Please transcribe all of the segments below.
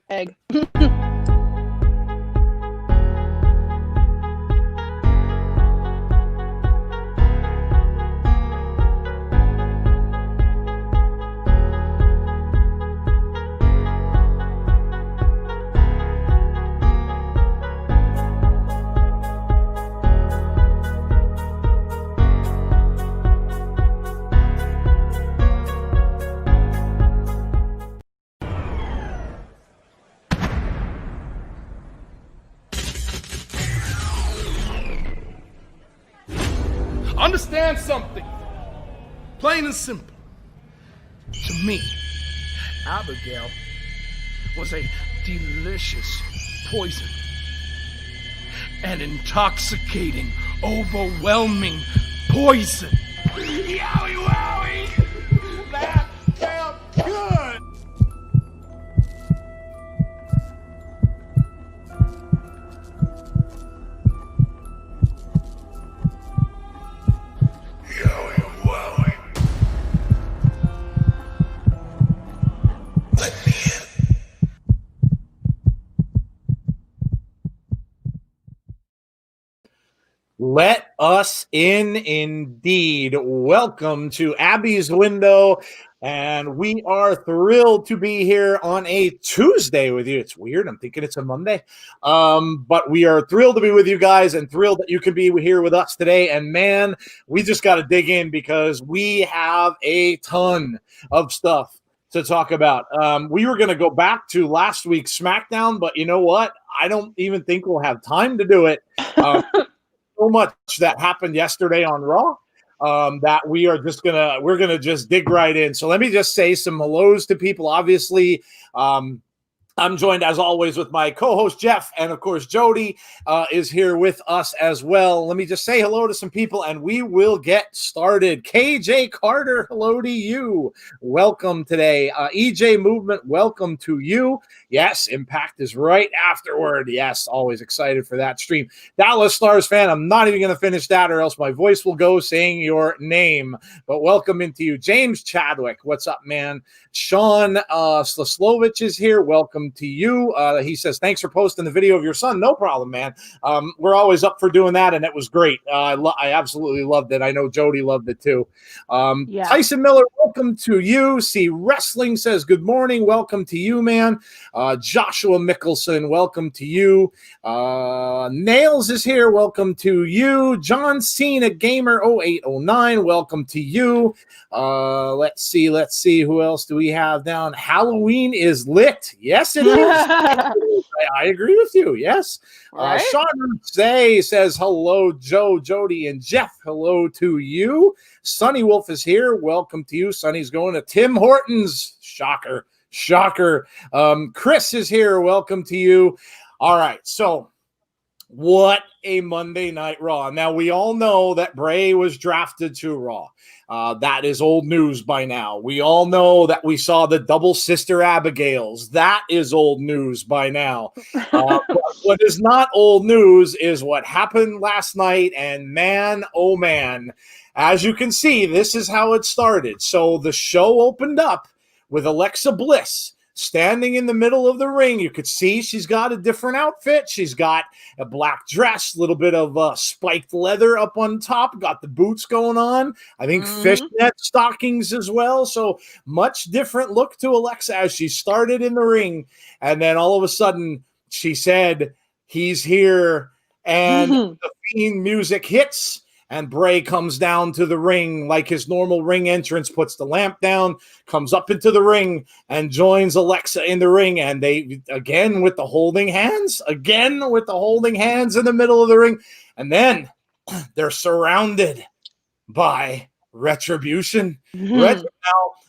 Egg. Understand something, plain and simple. To me, Abigail was a delicious poison. An intoxicating, overwhelming poison. Yowie wowie! That felt good! Let us in indeed. Welcome to Abby's Window, and we are thrilled to be here on a Tuesday with you. It's weird. I'm thinking it's a Monday, but we are thrilled to be with you guys and thrilled that you can be here with us today. And man, we just got to dig in because we have a ton of stuff to talk about. We were going to go back to last week's SmackDown, but you know what? I don't even think we'll have time to do it. So much that happened yesterday on Raw that we're gonna just dig right in. So let me just say some hellos to people. Obviously, I'm joined as always with my co-host Jeff, and of course Jodie is here with us as well. Let me just say hello to some people, and we will get started. KJ Carter, hello to you. Welcome today. EJ Movement, welcome to you. Yes, Impact is right afterward. Yes, always excited for that stream. Dallas Stars fan, I'm not even going to finish that or else my voice will go saying your name. But welcome into you. James Chadwick, what's up, man? Sean Slaslovich is here. Welcome to you. He says, thanks for posting the video of your son. No problem, man. We're always up for doing that, and it was great. I absolutely loved it. I know Jodie loved it too. Yeah. Tyson Miller, welcome to you. See Wrestling says, good morning. Welcome to you, man. Joshua Mickelson, welcome to you. Nails is here. Welcome to you. John Cena Gamer 0809, welcome to you. Let's see. Who else do we have down? Halloween is lit. Yes, it is. I agree with you. Yes. Right? Sean Say says, hello, Joe, Jodie, and Jeff. Hello to you. Sonny Wolf is here. Welcome to you. Sonny's going to Tim Hortons. Shocker. Chris is here. Welcome to you. All right. So what a Monday Night Raw. Now, we all know that Bray was drafted to Raw. That is old news by now. We all know that we saw the double sister Abigails. That is old news by now. What is not old news is what happened last night. And man, oh man, as you can see, this is how it started. So the show opened up with Alexa Bliss standing in the middle of the ring. You could see she's got a different outfit. She's got a black dress, a little bit of spiked leather up on top, got the boots going on. I think fishnet stockings as well. So much different look to Alexa as she started in the ring. And then all of a sudden she said, he's here. And the Fiend music hits. And Bray comes down to the ring like his normal ring entrance, puts the lamp down, comes up into the ring, and joins Alexa in the ring. And they, again, with the holding hands in the middle of the ring. And then they're surrounded by Retribution. Now,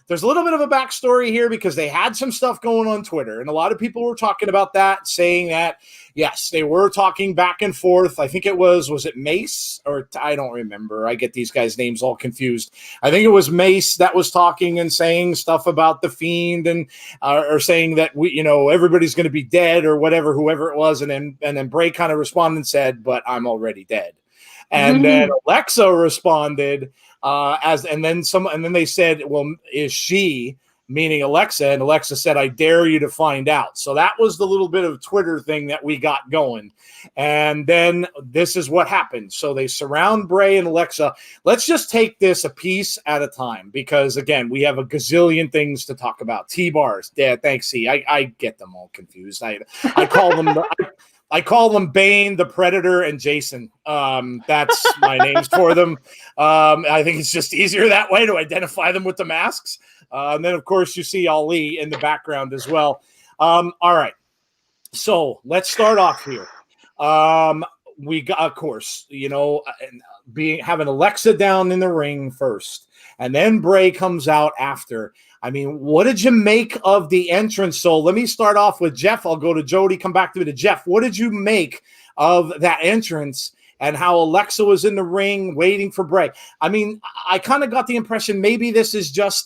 there's a little bit of a backstory here because they had some stuff going on Twitter, and a lot of people were talking about that, saying that, yes, they were talking back and forth. I think it was it Mace? Or I don't remember. I get these guys' names all confused. I think it was Mace that was talking and saying stuff about the Fiend and or saying that everybody's going to be dead or whatever, whoever it was. And then Bray kind of responded and said, but I'm already dead. And then Alexa responded and then they said, well, is she? meaning Alexa, and Alexa said, I dare you to find out. So that was the little bit of Twitter thing that we got going. And then this is what happened. So they surround Bray and Alexa. Let's just take this a piece at a time because, again, we have a gazillion things to talk about. T-bars. Yeah, thanks, C. I get them all confused. I call them I call them Bane, the Predator, and Jason. That's my names for them. I think it's just easier that way to identify them with the masks. And then, of course, you see Ali in the background as well. All right. So let's start off here. We got, of course, having Alexa down in the ring first, and then Bray comes out after. I mean, what did you make of the entrance? So let me start off with Jeff. I'll go to Jodie, come back to me to Jeff. What did you make of that entrance and how Alexa was in the ring waiting for Bray? I mean, I kind of got the impression maybe this was just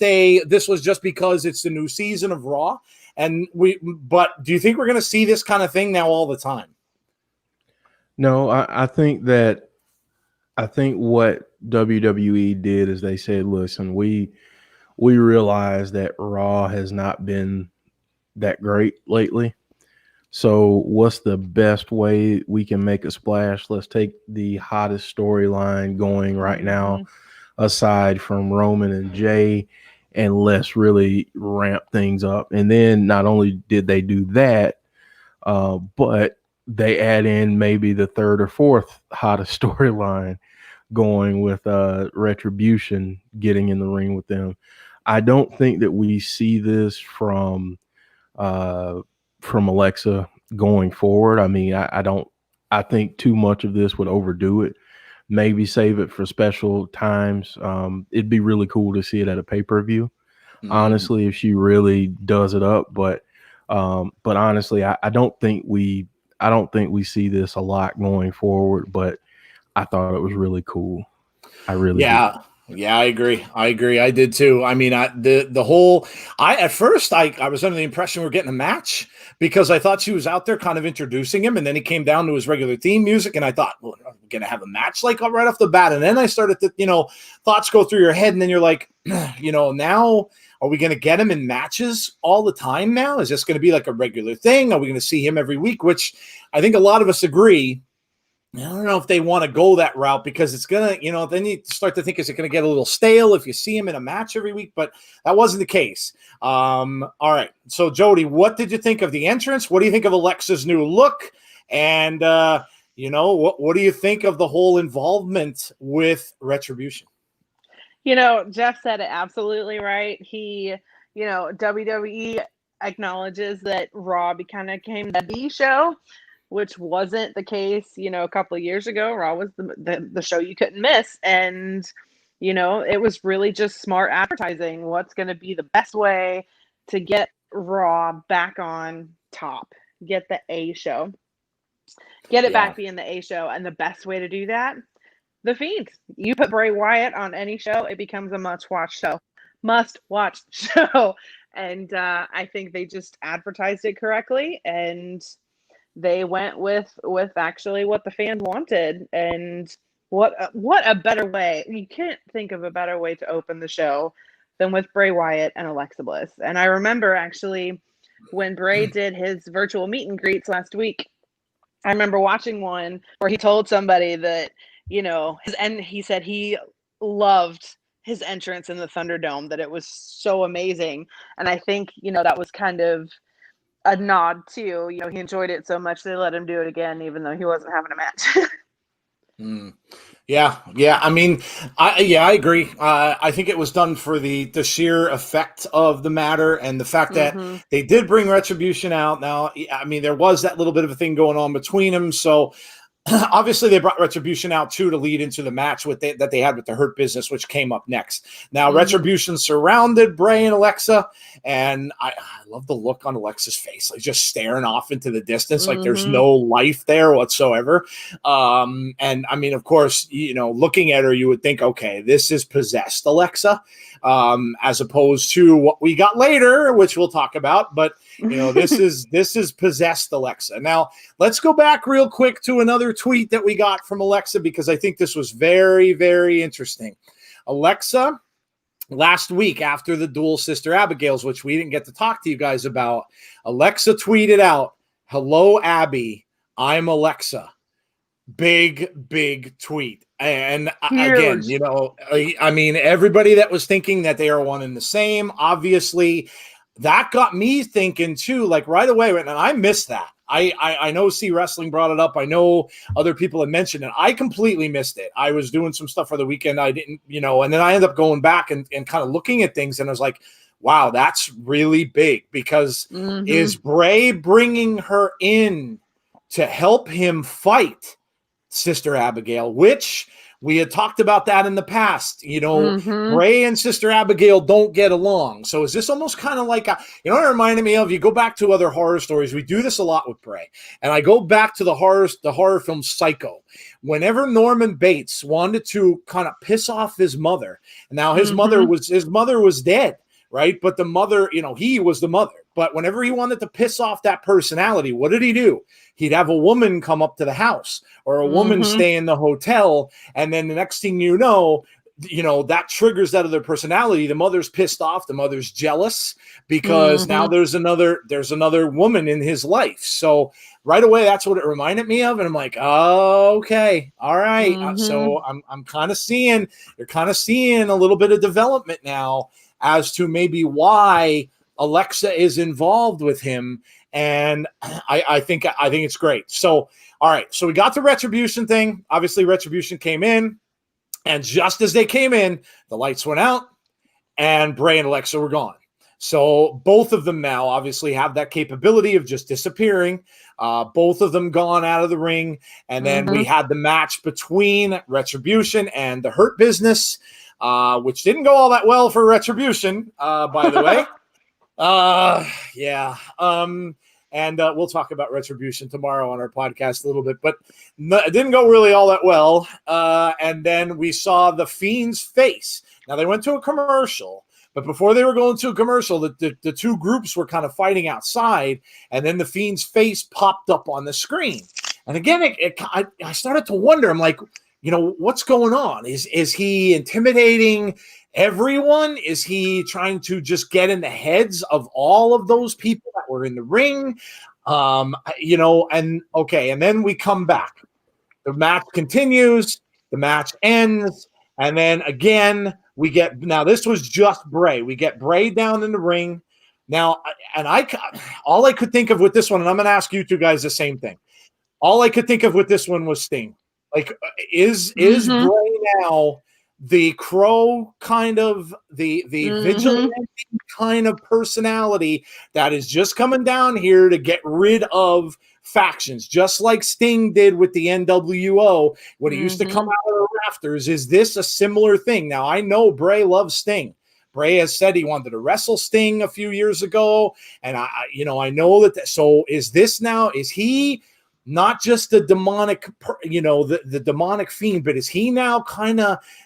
because it's the new season of Raw. But do you think we're going to see this kind of thing now all the time? No, I think what WWE did is they said, listen, we realize that Raw has not been that great lately. So what's the best way we can make a splash? Let's take the hottest storyline going right now, aside from Roman and Jay, and let's really ramp things up. And then not only did they do that, but they add in maybe the third or fourth hottest storyline going with Retribution getting in the ring with them. I don't think that we see this from Alexa going forward. I mean, I think too much of this would overdo it. Maybe save it for special times. It'd be really cool to see it at a pay-per-view. Honestly, if she really does it up, but honestly, I don't think we see this a lot going forward, but I thought it was really cool. I really did. Yeah, I agree. I did too. I mean, at first I was under the impression we were getting a match because I thought she was out there kind of introducing him, and then he came down to his regular theme music, and I thought, well, are we going to have a match like right off the bat? And then I started to, thoughts go through your head, and then you're like, now are we going to get him in matches all the time now? Is this going to be like a regular thing? Are we going to see him every week? Which I think a lot of us agree. I don't know if they want to go that route because it's going to, then you start to think, is it going to get a little stale if you see him in a match every week? But that wasn't the case. All right. So, Jodie, what did you think of the entrance? What do you think of Alexa's new look? And, what do you think of the whole involvement with Retribution? Jeff said it absolutely right. He, WWE acknowledges that Raw kind of became the B show, which wasn't the case, a couple of years ago. Raw was the show you couldn't miss. And, it was really just smart advertising. What's going to be the best way to get Raw back on top? Get the A show. Get it back being the A show. And the best way to do that, the Fiend. You put Bray Wyatt on any show, it becomes a must-watch show. And I think they just advertised it correctly. And they went with actually what the fans wanted, and what a better way. You can't think of a better way to open the show than with Bray Wyatt and Alexa Bliss. And I remember actually when Bray did his virtual meet and greets last week, I remember watching one where he told somebody that, and he said he loved his entrance in the Thunderdome, that it was so amazing. And I think, that was kind of a nod too. He enjoyed it so much they let him do it again, even though he wasn't having a match. Yeah. I mean, I agree. I think it was done for the sheer effect of the matter and the fact that they did bring Retribution out. Now, I mean, there was that little bit of a thing going on between them, so obviously they brought Retribution out too to lead into the match that they had with the Hurt Business, which came up next. Now Retribution surrounded Bray and Alexa, and I love the look on Alexa's face, like just staring off into the distance, like there's no life there whatsoever. And I mean, of course, looking at her, you would think, okay, this is possessed Alexa, as opposed to what we got later, which we'll talk about. But this is possessed Alexa. Now let's go back real quick to another tweet that we got from Alexa, because I think this was very, very interesting. Alexa last week after the dual Sister Abigails, which we didn't get to talk to you guys about, Alexa tweeted out, "Hello, Abby. I'm Alexa." Big tweet. And again, Huge. I mean, everybody that was thinking that they are one and the same, obviously, that got me thinking too, like right away. And I missed that. I know C Wrestling brought it up. I know other people had mentioned it. I completely missed it. I was doing some stuff for the weekend. I didn't, and then I ended up going back and kind of looking at things, and I was like, wow, that's really big, because is Bray bringing her in to help him fight Sister Abigail, which we had talked about that in the past. Bray and Sister Abigail don't get along. So is this almost kind of like what it reminded me of? You go back to other horror stories. We do this a lot with Bray. And I go back to the horror film Psycho. Whenever Norman Bates wanted to kind of piss off his mother, now his mother was dead, right? But the mother, he was the mother. But whenever he wanted to piss off that personality, what did he do? He'd have a woman come up to the house, or a woman stay in the hotel. And then the next thing you know, that triggers that other personality. The mother's pissed off. The mother's jealous because now there's another woman in his life. So right away, that's what it reminded me of. And I'm like, oh, okay. All right. So I'm kind of seeing, you're kind of seeing a little bit of development now as to maybe why Alexa is involved with him. And I think it's great. So, all right. So we got the Retribution thing. Obviously, Retribution came in, and just as they came in, the lights went out and Bray and Alexa were gone. So both of them now obviously have that capability of just disappearing. Both of them gone out of the ring. And then we had the match between Retribution and the Hurt Business, which didn't go all that well for Retribution, by the way. And we'll talk about Retribution tomorrow on our podcast a little bit, but it didn't go really all that well. And then we saw the Fiend's face. Now they went to a commercial, but before they were going to a commercial, the two groups were kind of fighting outside, and then the Fiend's face popped up on the screen. And again, I started to wonder, I'm like, what's going on? Is he intimidating everyone? Is he trying to just get in the heads of all of those people that were in the ring? And okay, and then we come back. The match continues, the match ends, and then again, now this was just Bray. We get Bray down in the ring. Now, all I could think of with this one, and I'm going to ask you two guys the same thing. All I could think of with this one was Sting. Like, is Bray now the Crow kind of, the vigilante kind of personality that is just coming down here to get rid of factions, just like Sting did with the NWO when he used to come out of the rafters? Is this a similar thing? Now, I know Bray loves Sting. Bray has said he wanted to wrestle Sting a few years ago, and I know that. So is this now? Is he not just the demonic, the demonic fiend, but is he now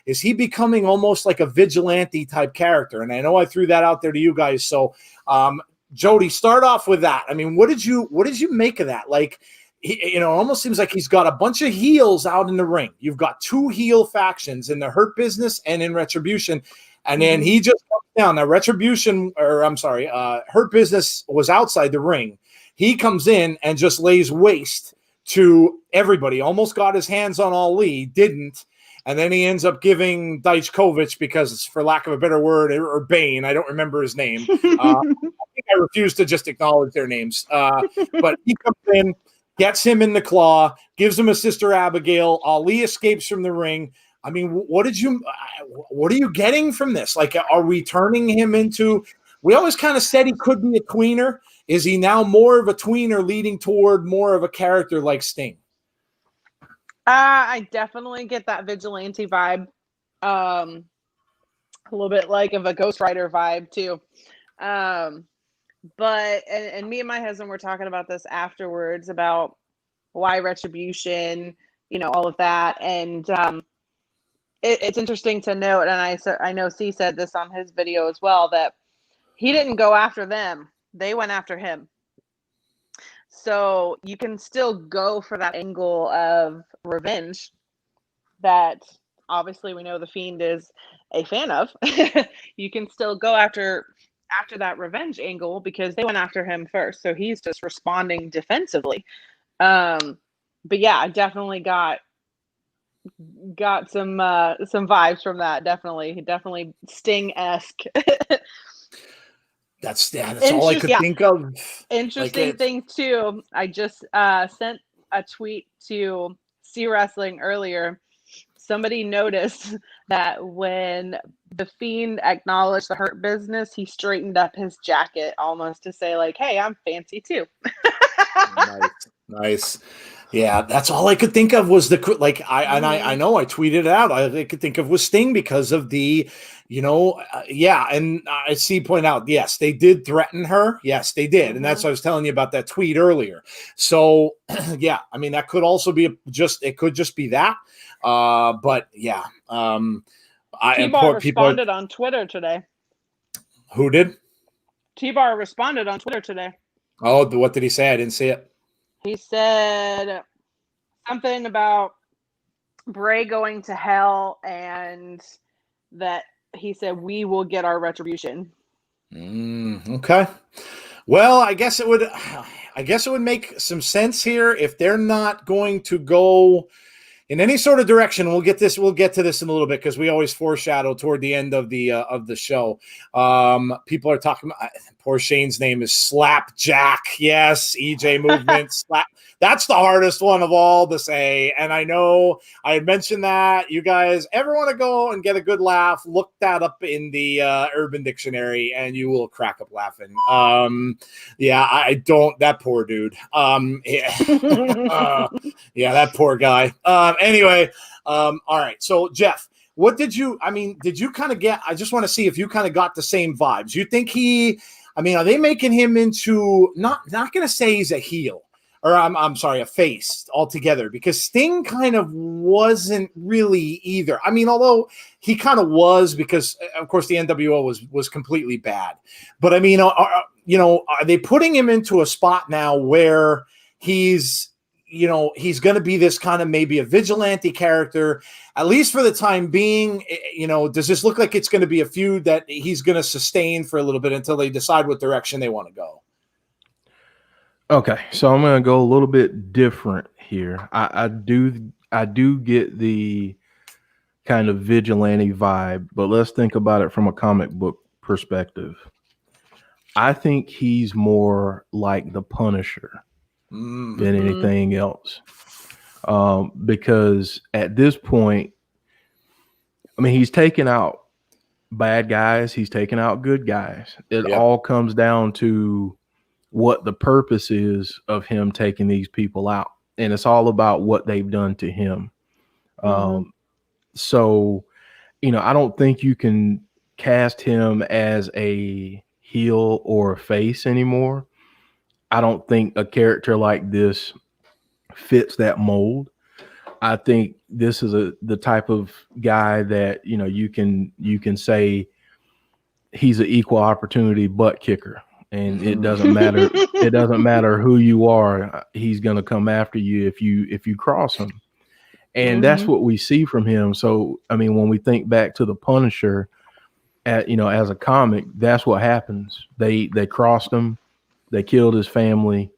is he becoming almost like a vigilante type character? And I know I threw that out there to you guys. So, Jodie, start off with that. I mean, what did you make of that? Like, it almost seems like he's got a bunch of heels out in the ring. You've got two heel factions in the Hurt Business and in Retribution. And then he just comes down. Now, Hurt Business was outside the ring. He comes in and just lays waste to everybody. Almost got his hands on Ali, didn't. And then he ends up giving Dijakovic, because, for lack of a better word, or Bane, I don't remember his name. I think I refuse to just acknowledge their names. But he comes in, gets him in the claw, gives him a Sister Abigail. Ali escapes from the ring. I mean, what are you getting from this? Like, are we turning him into? We always kind of said he could be a tweener. Is he now more of a tweener, leading toward more of a character like Sting? I definitely get that vigilante vibe. A little bit like of a Ghost Rider vibe too. But me and my husband were talking about this afterwards, about why Retribution, all of that. And it's interesting to note, and I know C said this on his video as well, that he didn't go after them. They went after him. So you can still go for that angle of revenge that obviously we know the Fiend is a fan of, you can still go after that revenge angle because they went after him first. So he's just responding defensively. But yeah, I definitely got some vibes from that. Definitely Sting-esque. That's all I could think of. Interesting thing too. I just sent a tweet to C Wrestling earlier. Somebody noticed that when the Fiend acknowledged the Hurt Business, he straightened up his jacket almost to say like, "Hey, I'm fancy too." Nice. Yeah, that's all I could think of was I know I tweeted it out. I could think of was Sting because of the, and I see point out, yes, they did threaten her. Yes, they did. And that's what I was telling you about that tweet earlier. So yeah, I mean, that could also be it could just be that. But yeah. T-Bar responded on Twitter today. Who did? T-Bar responded on Twitter today. Oh, what did he say? I didn't see it. He said something about Bray going to hell and that he said we will get our retribution. Okay. Well, I guess it would make some sense here if they're not going to go in any sort of direction. We'll get to this in a little bit because we always foreshadow toward the end of the show. People are talking about poor Shane's name is Slapjack. Yes, EJ movement. Slap. That's the hardest one of all to say. And I know I had mentioned that. You guys ever want to go and get a good laugh, look that up in the Urban Dictionary and you will crack up laughing. Yeah, I don't. That poor dude. Yeah, that poor guy. Anyway, all right. So Jeff, what did you kind of get? I just want to see if you kind of got the same vibes. You think are they making him into not going to say he's a heel or I'm sorry, a face altogether because Sting kind of wasn't really either. I mean, although he kind of was because of course the NWO was completely bad. But I mean, are they putting him into a spot now where he's going to be this kind of maybe a vigilante character, at least for the time being? Does this look like it's going to be a feud that he's going to sustain for a little bit until they decide what direction they want to go? Okay, so I'm going to go a little bit different here. I do get the kind of vigilante vibe, but let's think about it from a comic book perspective. I think he's more like the Punisher than anything else. Because at this point, I mean, he's taking out bad guys, he's taking out good guys. It all comes down to what the purpose is of him taking these people out. And it's all about what they've done to him. So, I don't think you can cast him as a heel or a face anymore. I don't think a character like this fits that mold. I think this is the type of guy that you can say he's an equal opportunity butt kicker, and it doesn't matter. It doesn't matter who you are. He's going to come after you if you cross him, and that's what we see from him. So I mean, when we think back to the Punisher, as a comic, that's what happens. They crossed him, they killed his family.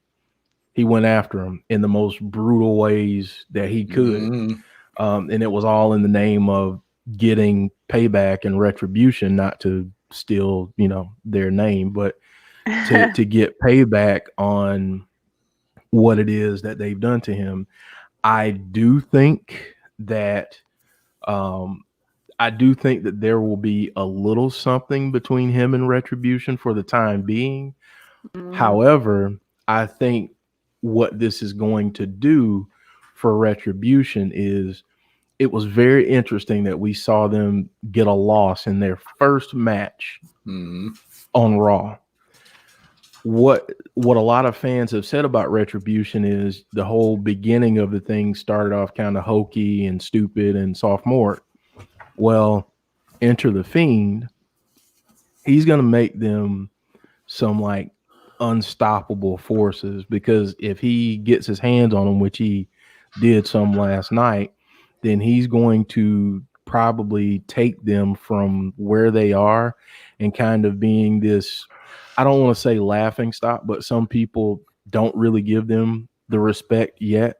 He went after him in the most brutal ways that he could. And it was all in the name of getting payback and retribution, not to steal, their name, but to get payback on what it is that they've done to him. I do think that there will be a little something between him and retribution for the time being. However, I think what this is going to do for retribution is it was very interesting that we saw them get a loss in their first match on Raw. What a lot of fans have said about retribution is the whole beginning of the thing started off kind of hokey and stupid and sophomore. Well, enter the Fiend. He's going to make them some like unstoppable forces, because if he gets his hands on them, which he did some last night, then he's going to probably take them from where they are and kind of being this, I don't want to say laughing stock, but some people don't really give them the respect yet.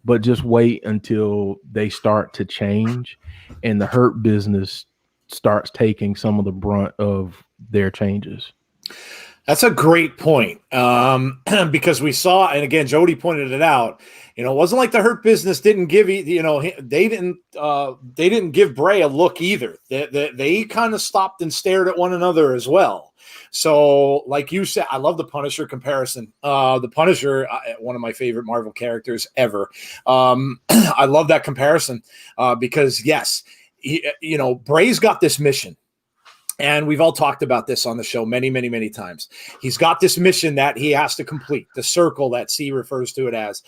But just wait until they start to change and the Hurt Business starts taking some of the brunt of their changes. That's a great point, because we saw, and again, Jodie pointed it out. It wasn't like the Hurt Business didn't give they didn't give Bray a look either. They kind of stopped and stared at one another as well. So, like you said, I love the Punisher comparison. The Punisher, one of my favorite Marvel characters ever. I love that comparison because yes, Bray's got this mission. And we've all talked about this on the show many, many, many times. He's got this mission that he has to complete, the circle that C refers to it as.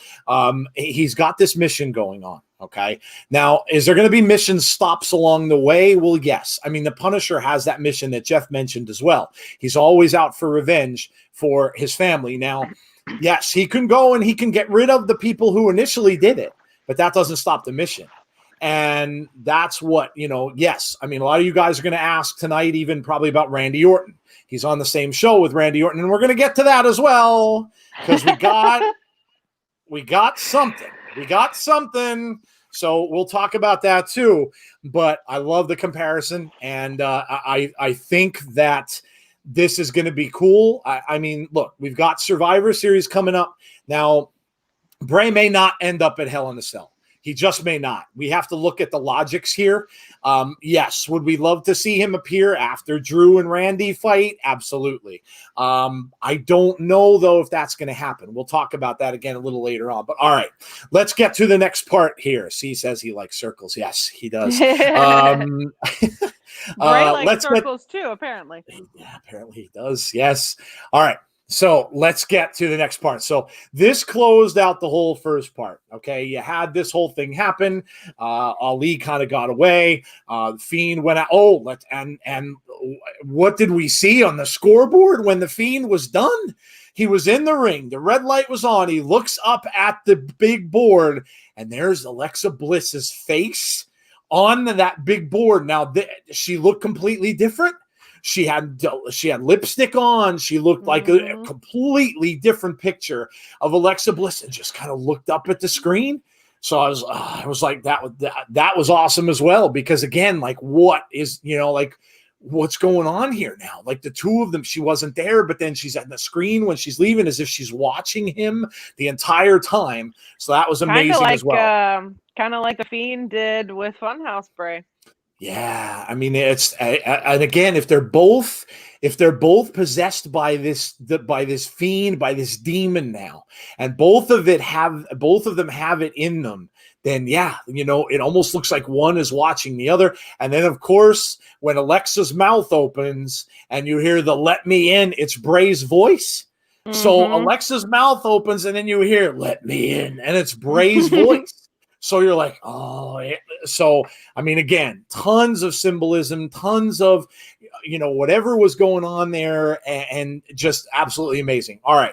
He's got this mission going on, okay? Now, is there going to be mission stops along the way? Well, yes. I mean, the Punisher has that mission that Jeff mentioned as well. He's always out for revenge for his family. Now, yes, he can go and he can get rid of the people who initially did it, but that doesn't stop the mission. And that's what, yes. I mean, a lot of you guys are going to ask tonight, even probably about Randy Orton. He's on the same show with Randy Orton, and we're going to get to that as well because we got something. We got something. So we'll talk about that too. But I love the comparison, and I think that this is going to be cool. I mean, look, we've got Survivor Series coming up. Now, Bray may not end up at Hell in a Cell. He just may not. We have to look at the logics here. Yes, would we love to see him appear after Drew and Randy fight? Absolutely. I don't know, though, if that's going to happen. We'll talk about that again a little later on. But all right, let's get to the next part here. C says he likes circles. Yes, he does. Bray likes circles too, apparently. Yeah, apparently he does. Yes. All right. So let's get to the next part. So this closed out the whole first part. Okay, you had this whole thing happen. Ali kind of got away. Fiend went out. And what did we see on the scoreboard when the Fiend was done? He was in the ring. The red light was on. He looks up at the big board, and there's Alexa Bliss's face on that big board. Now she looked completely different. She had lipstick on. She looked like a completely different picture of Alexa Bliss, and just kind of looked up at the screen. So I was like, that was awesome as well, because again, like, what is, what's going on here now? Like, the two of them, she wasn't there, but then she's at the screen when she's leaving, as if she's watching him the entire time. So that was amazing as well. Kind of like the Fiend did with Funhouse, Bray. Yeah, I mean, and again, if they're both possessed by this fiend, by this demon now, and both of them have it in them, then yeah, it almost looks like one is watching the other. And then of course, when Alexa's mouth opens and you hear the "Let me in," it's Bray's voice. Mm-hmm. So Alexa's mouth opens and then you hear "Let me in," and it's Bray's voice. So you're like, oh, yeah. So, I mean, again, tons of symbolism, tons of, whatever was going on there, and just absolutely amazing. All right.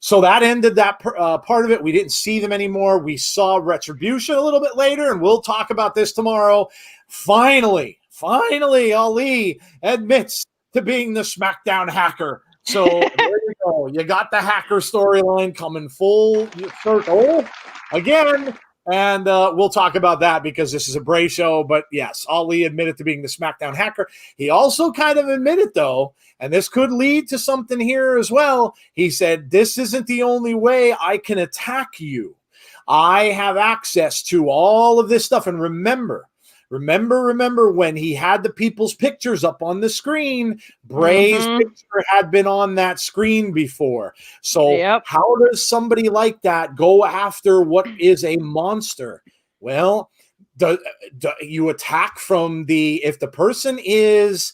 So that ended that part of it. We didn't see them anymore. We saw Retribution a little bit later, and we'll talk about this tomorrow. Finally, Ali admits to being the SmackDown hacker. So there you go. You got the hacker storyline coming full circle again. And we'll talk about that because this is a Bray show. But yes, Ali admitted to being the SmackDown hacker. He also kind of admitted, though, and this could lead to something here as well. He said, this isn't the only way I can attack you. I have access to all of this stuff. And remember when he had the people's pictures up on the screen, Bray's picture had been on that screen before. So How does somebody like that go after what is a monster? Well, you attack from if the person is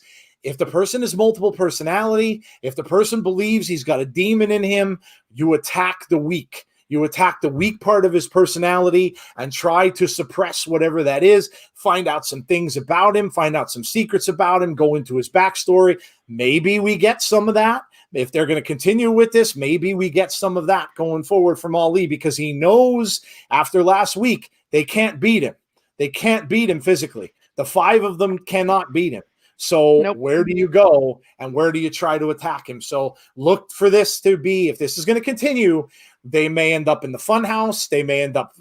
multiple personality, if the person believes he's got a demon in him, you attack the weak. You attack the weak part of his personality and try to suppress whatever that is, find out some things about him, find out some secrets about him, go into his backstory. Maybe we get some of that. If they're going to continue with this, maybe we get some of that going forward from Ali, because he knows after last week, they can't beat him. They can't beat him physically. The 5 of them cannot beat him. So Nope. where do you go and where do you try to attack him? So look for this to be, if this is going to continue, they may end up in the Funhouse. They may end up,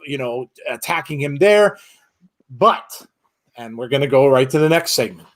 attacking him there. And we're going to go right to the next segment.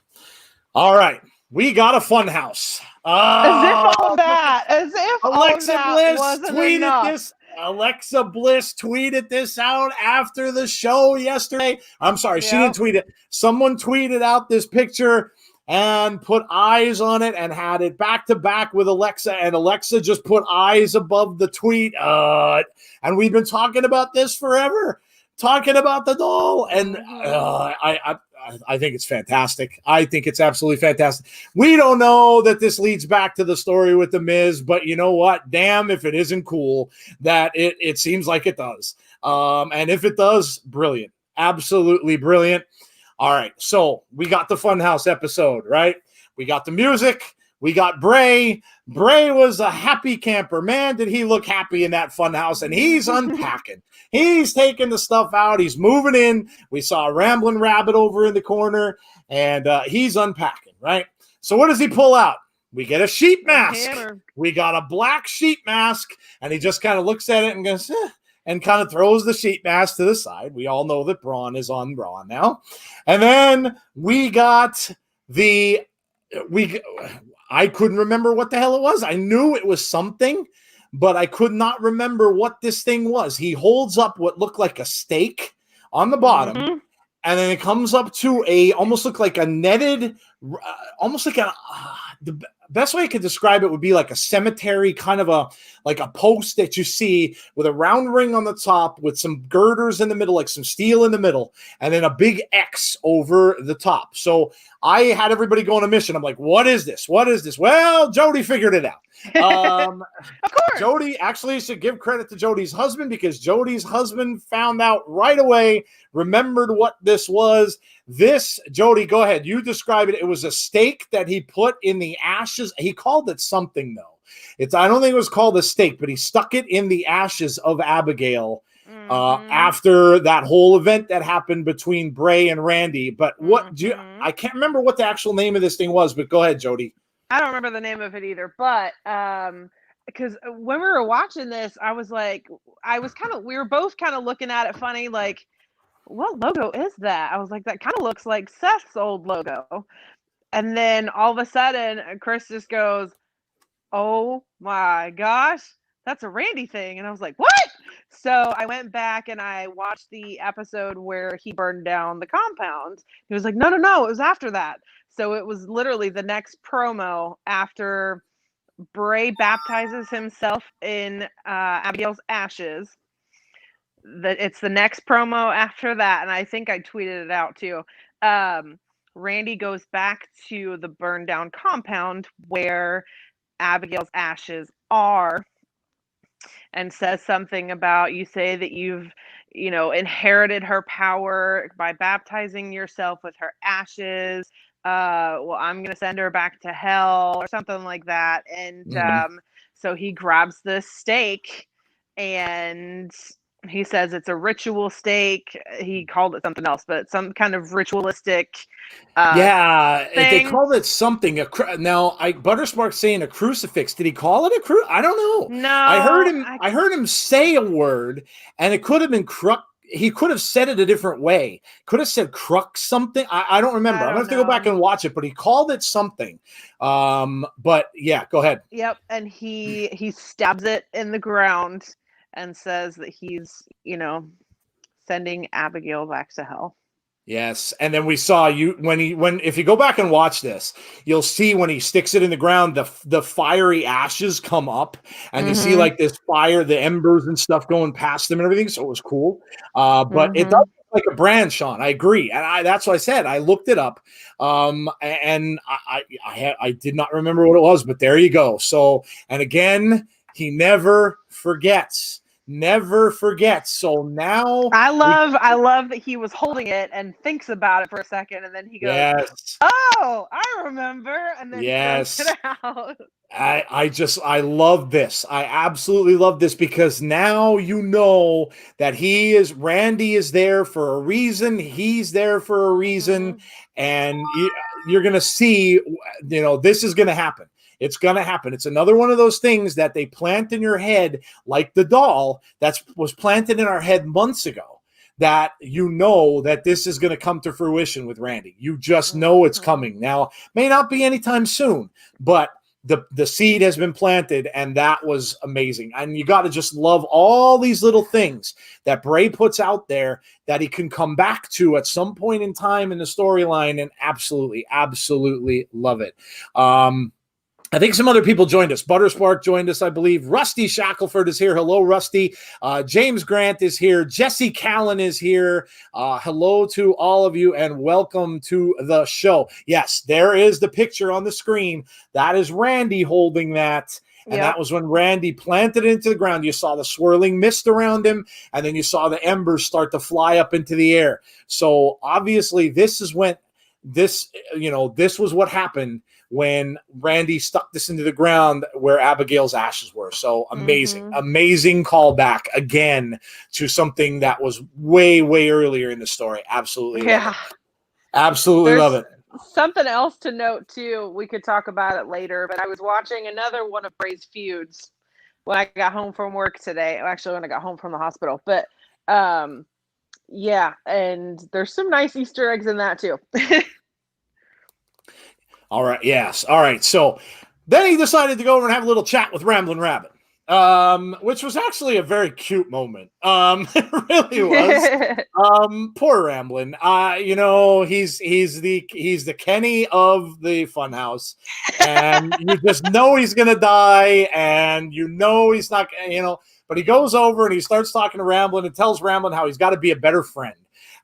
All right. We got a Funhouse. As if Alexa Bliss tweeted enough. this. Alexa Bliss tweeted this out after the show yesterday. I'm sorry, she didn't tweet it. Someone tweeted out this picture and put eyes on it and had it back to back with Alexa, and Alexa just put eyes above the tweet. And we've been talking about this forever, talking about the doll, and I think it's fantastic. I think it's absolutely fantastic. We don't know that this leads back to the story with The Miz, but you know what? Damn if it isn't cool that it seems like it does. And if it does, brilliant. Absolutely brilliant. All right, so we got the Funhouse episode, right? We got the music. We got Bray. Bray was a happy camper. Man, did he look happy in that Funhouse, and he's unpacking. He's taking the stuff out. He's moving in. We saw a rambling rabbit over in the corner, and he's unpacking, right? So what does he pull out? We get a sheet mask. We got a black sheet mask, and he just kind of looks at it and goes, and kind of throws the sheet mask to the side. We all know that Braun is on Raw now. And then we got I couldn't remember what the hell it was. I knew it was something, but I could not remember what this thing was. He holds up what looked like a steak on the bottom, and then it comes up to almost look like a netted, almost like the best way I could describe it would be like a cemetery, kind of a post that you see with a round ring on the top with some girders in the middle, like some steel in the middle, and then a big X over the top. So I had everybody go on a mission. I'm like, what is this? What is this? Well, Jodie figured it out. Of course. Jodie, actually should give credit to Jodie's husband, because Jodie's husband found out right away, remembered what this was. This, Jodie, go ahead. You describe it. It was a steak that he put in the ashes. He called it something, though. I don't think it was called a steak, but he stuck it in the ashes of Abigail after that whole event that happened between Bray and Randy. But I can't remember what the actual name of this thing was, but go ahead, Jodie. I don't remember the name of it either, but because when we were watching this, we were both kind of looking at it funny, like, what logo is that? I was like, that kind of looks like Seth's old logo. And then all of a sudden, Chris just goes, oh my gosh, that's a Randy thing. And I was like, what? So I went back and I watched the episode where he burned down the compound. He was like, no, it was after that. So it was literally the next promo after Bray baptizes himself in Abigail's ashes. It's the next promo after that, and I think I tweeted it out too. Randy goes back to the burned down compound where Abigail's ashes are, and says something about, you say that you've inherited her power by baptizing yourself with her ashes. Well, I'm gonna send her back to hell or something like that. And so he grabs this steak and he says it's a ritual steak. He called it something else, but some kind of ritualistic thing. They called it something. Now, Butterspark's saying a crucifix. Did he call it a I don't know. No, I heard him say a word, and it could have been he could have said it a different way. Could have said crux something. I don't remember. I'm going to have to go back and watch it, but he called it something. But yeah, go ahead. Yep. And he stabs it in the ground and says that he's, sending Abigail back to hell. Yes, and then we saw if you go back and watch this, you'll see when he sticks it in the ground, the fiery ashes come up, and you see like this fire, the embers and stuff going past them and everything. So it was cool. But it does look like a brand, Sean. I agree, and that's what I said. I looked it up, and I did not remember what it was, but there you go. So, and again, he never forgets. Never forgets. So now I love that he was holding it and thinks about it for a second, and then he goes, yes. "Oh, I remember," and then he throws it out. I love this. I absolutely love this because now you know that Randy is there for a reason. He's there for a reason. Mhm. And you're going to see, this is going to happen. It's going to happen. It's another one of those things that they plant in your head, like the doll that was planted in our head months ago, that you know that this is going to come to fruition with Randy. You just know it's coming. Now, may not be anytime soon, but the seed has been planted, and that was amazing. And you got to just love all these little things that Bray puts out there that he can come back to at some point in time in the storyline, and absolutely, absolutely love it. I think some other people joined us. Butterspark joined us, I believe. Rusty Shackelford is here. Hello, Rusty. James Grant is here. Jesse Callan is here. Hello to all of you, and welcome to the show. Yes, there is the picture on the screen. That is Randy holding that. And that was when Randy planted it into the ground. You saw the swirling mist around him, and then you saw the embers start to fly up into the air. So obviously this is when this was what happened when Randy stuck this into the ground where Abigail's ashes were. So amazing, amazing callback again to something that was way, way earlier in the story. Absolutely. Love it. Absolutely love it. Something else to note too, we could talk about it later, but I was watching another one of Bray's feuds when I got home from work today. Actually, when I got home from the hospital, but yeah, and there's some nice Easter eggs in that too. All right. Yes. All right. So then he decided to go over and have a little chat with Ramblin' Rabbit, which was actually a very cute moment. It really was. Poor Ramblin'. He's the Kenny of the Funhouse, and you just know he's gonna die, and he's not. But he goes over and he starts talking to Ramblin' and tells Ramblin' how he's got to be a better friend.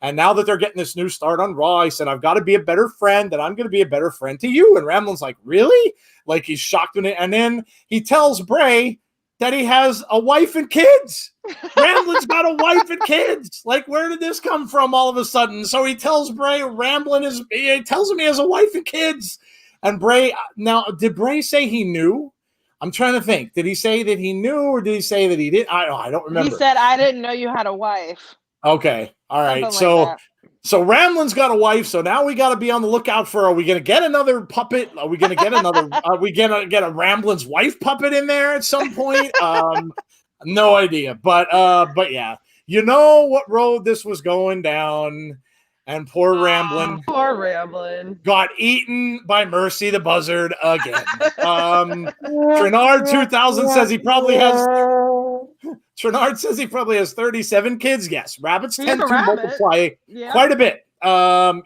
And now that they're getting this new start on Raw, he said, I've got to be a better friend, and I'm going to be a better friend to you. And Ramblin's like, really? Like, he's shocked in it. And then he tells Bray that he has a wife and kids. Ramblin's got a wife and kids. Like, where did this come from all of a sudden? So he tells Bray, he tells him he has a wife and kids. And Bray, now, did Bray say he knew? I'm trying to think. Did he say that he knew, or did he say that he didn't? I don't remember. He said, I didn't know you had a wife. Okay. All right. Something So Ramblin's got a wife. So now we got to be on the lookout for, are we going to get another puppet? Are we going to get another, are we going to get a Ramblin's wife puppet in there at some point? No idea. But yeah, you know what road this was going down. And poor Ramblin'. Poor Ramblin'. Got eaten by Mercy the Buzzard again. Trenard 2000 says he probably has... Trenard says he probably has 37 kids. Yes, rabbits tend to multiply quite a bit.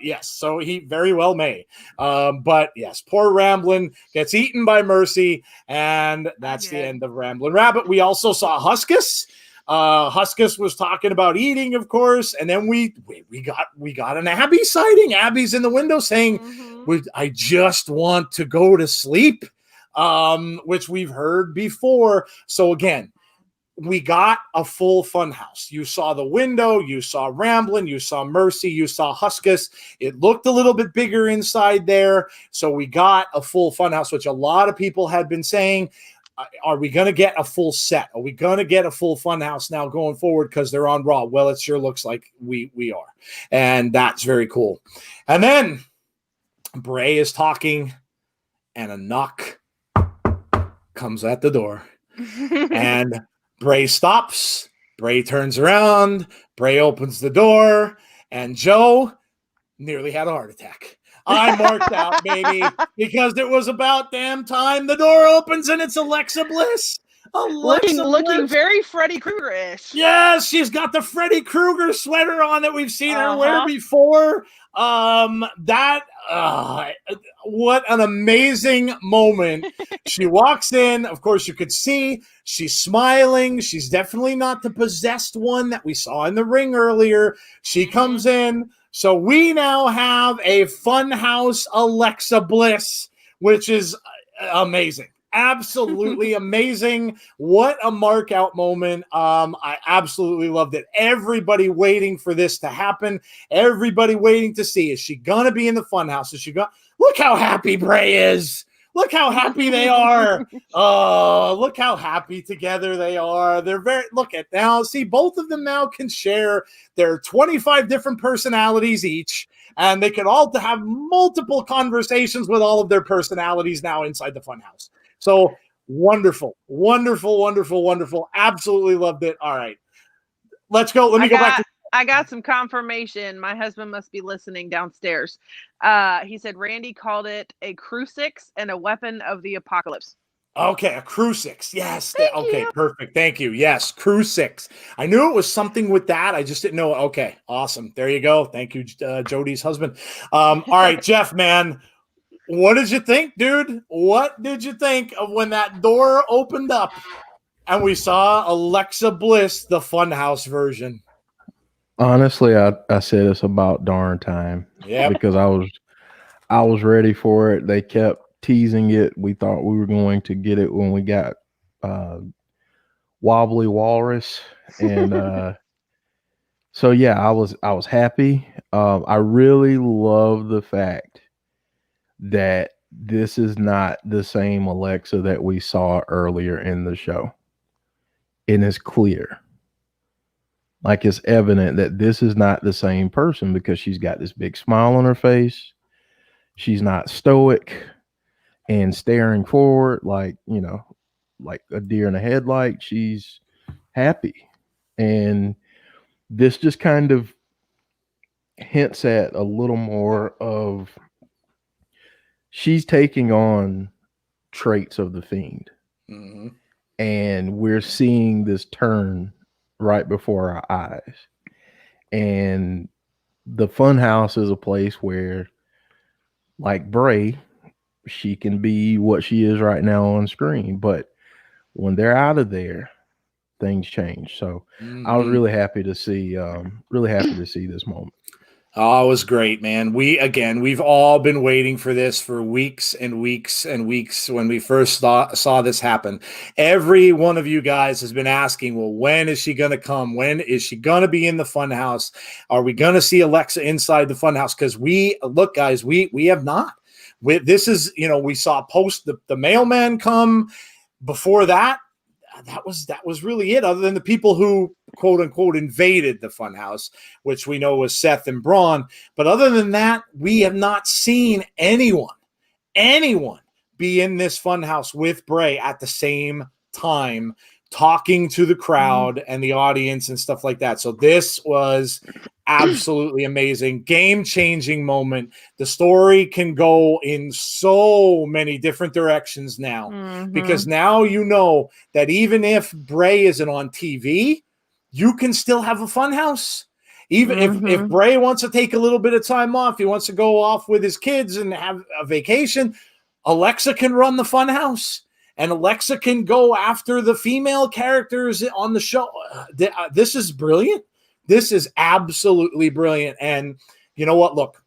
Yes, so he very well may. But yes, poor Ramblin' gets eaten by Mercy, and that's the end of Ramblin' Rabbit. We also saw Huskus. Huskus was talking about eating, of course, and then we got an Abby sighting. Abby's in the window saying, I just want to go to sleep, which we've heard before. So again, we got a full Funhouse. You saw the window, you saw Ramblin', you saw Mercy, you saw Huskus. It looked a little bit bigger inside there. So we got a full Funhouse, which a lot of people had been saying, are we going to get a full set? Are we going to get a full Funhouse now going forward because they're on Raw? Well, it sure looks like we are. And that's very cool. And then Bray is talking, and a knock comes at the door. And Bray stops. Bray turns around. Bray opens the door. And Joe nearly had a heart attack. I marked out, baby, because it was about damn time. The door opens and it's Alexa Bliss. Looking very Freddy Krueger-ish. Yes, she's got the Freddy Krueger sweater on that we've seen her wear before. What an amazing moment. She walks in. Of course, you could see she's smiling. She's definitely not the possessed one that we saw in the ring earlier. She comes in. So we now have a Funhouse Alexa Bliss, which is amazing. Absolutely amazing. What a mark out moment. I absolutely loved it. Everybody waiting for this to happen. Everybody waiting to see, is she going to be in the Funhouse? Is she going? Look how happy Bray is. Look how happy they are. Oh, look how happy together they are. They're very, look at now. See, both of them now can share their 25 different personalities each, and they can all have multiple conversations with all of their personalities now inside the Funhouse. So wonderful, wonderful, wonderful, wonderful. Absolutely loved it. All right. Let's go. Let me go back to I got some confirmation. My husband must be listening downstairs. He said Randy called it a crucifix and a weapon of the apocalypse. Okay, a crucifix. Yes. Thank Okay, you. perfect. Thank you. Yes, crucifix. I knew it was something with that. I just didn't know. Okay, awesome. There you go. Thank you, Jodie's husband. All right, Jeff, man. What did you think, dude? What did you think of when that door opened up and we saw Alexa Bliss, the Funhouse version? Honestly, I said it's about darn time. Yeah. Because I was ready for it. They kept teasing it. We thought we were going to get it when we got Wobbly Walrus. And so yeah, I was happy. I really love the fact that this is not the same Alexa that we saw earlier in the show. And it's clear. Like it's evident that this is not the same person because she's got this big smile on her face. She's not stoic and staring forward like, you know, like a deer in a headlight. She's happy. And this just kind of hints at a little more of she's taking on traits of the Fiend. Mm-hmm. And we're seeing this turn right before our eyes. And the Funhouse is a place where, like Bray, she can be what she is right now on screen. But when they're out of there, things change. So I was really happy to see this moment. Oh, it was great, man. We've all been waiting for this for weeks and weeks and weeks when we first saw this happen. Every one of you guys has been asking, well, when is she going to come? When is she going to be in the Funhouse? Are we going to see Alexa inside the Funhouse? Because we have not. This is, we saw the mailman come. Before that was really it, other than the people who quote unquote invaded the Funhouse, which we know was Seth and Braun. But other than that, we have not seen anyone be in this Funhouse with Bray at the same time, talking to the crowd and the audience and stuff like that. So this was absolutely amazing, game-changing moment. The story can go in so many different directions now, because now you know that even if Bray isn't on TV, you can still have a Funhouse. Even if Bray wants to take a little bit of time off, he wants to go off with his kids and have a vacation, Alexa can run the Funhouse. And Alexa can go after the female characters on the show. This is brilliant. This is absolutely brilliant. And you know what? Look,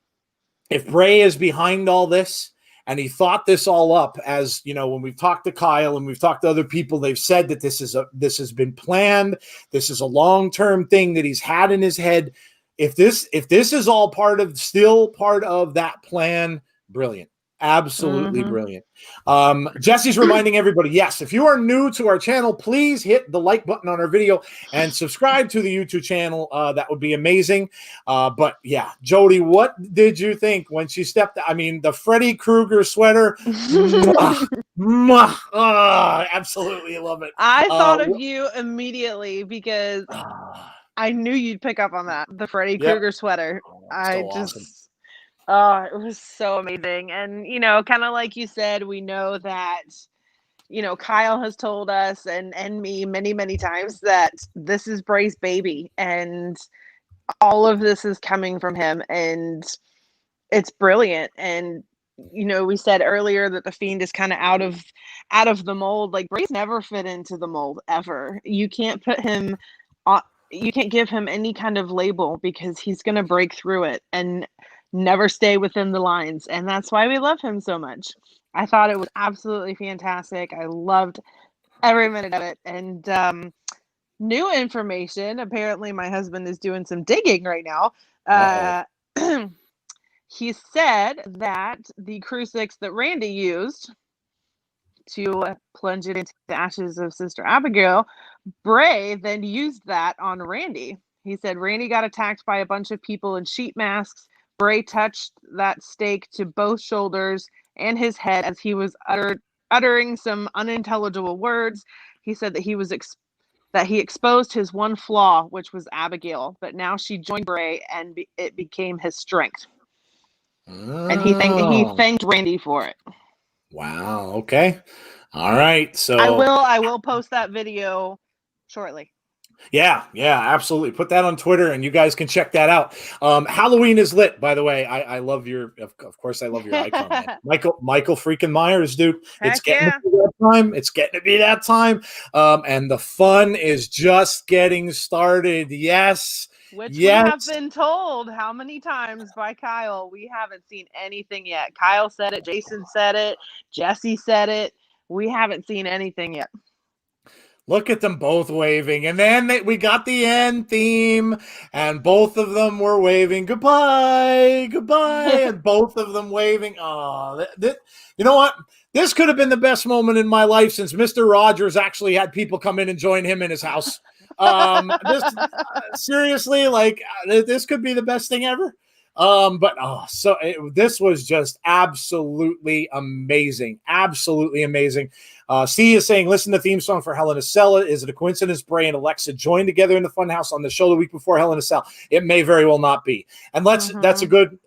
if Bray is behind all this and he thought this all up, as you know, when we've talked to Kyle and we've talked to other people, they've said that this has been planned. This is a long-term thing that he's had in his head. If this is all part of that plan, brilliant. Absolutely brilliant. Jesse's reminding everybody, yes, if you are new to our channel, please hit the like button on our video and subscribe to the YouTube channel. That would be amazing. But yeah, Jodie, what did you think when she stepped? I mean, the Freddy Krueger sweater. Absolutely love it. I thought of you immediately because I knew you'd pick up on that. The Freddy Krueger sweater. Awesome. Oh, it was so amazing. And, kind of like you said, we know that, Kyle has told us and me many, many times that this is Bray's baby and all of this is coming from him and it's brilliant. And, we said earlier that the Fiend is kind of out of the mold. Like Bray's never fit into the mold ever. You can't put him on, you can't give him any kind of label because he's going to break through it and never stay within the lines. And that's why we love him so much. I thought it was absolutely fantastic. I loved every minute of it. And new information, apparently my husband is doing some digging right now. He said that the crucifix that Randy used to plunge it into the ashes of Sister Abigail, Bray then used that on Randy. He said Randy got attacked by a bunch of people in sheet masks. Bray touched that stake to both shoulders and his head as he was uttering some unintelligible words. He said that he exposed his one flaw, which was Abigail, but now she joined Bray and it became his strength. And he thanked Randy for it. Wow. Okay. All right. So I will post that video shortly. Yeah, absolutely. Put that on Twitter, and you guys can check that out. Halloween is lit, by the way. I love your, of course, I love your icon, man. Michael freaking Myers, dude. It's getting to be that time. It's getting to be that time. And the fun is just getting started. Yes. Which we have been told how many times by Kyle. We haven't seen anything yet. Kyle said it. Jason said it. Jesse said it. We haven't seen anything yet. Look at them both waving. And then we got the end theme, and both of them were waving goodbye, and both of them waving. Oh, you know what? This could have been the best moment in my life since Mr. Rogers actually had people come in and join him in his house. Seriously, this could be the best thing ever. This was just absolutely amazing. Absolutely amazing. C is saying, listen to the theme song for Hell in a Cell. Is it a coincidence Bray and Alexa joined together in the Funhouse on the show the week before Hell in a Cell? It may very well not be. And that's a good,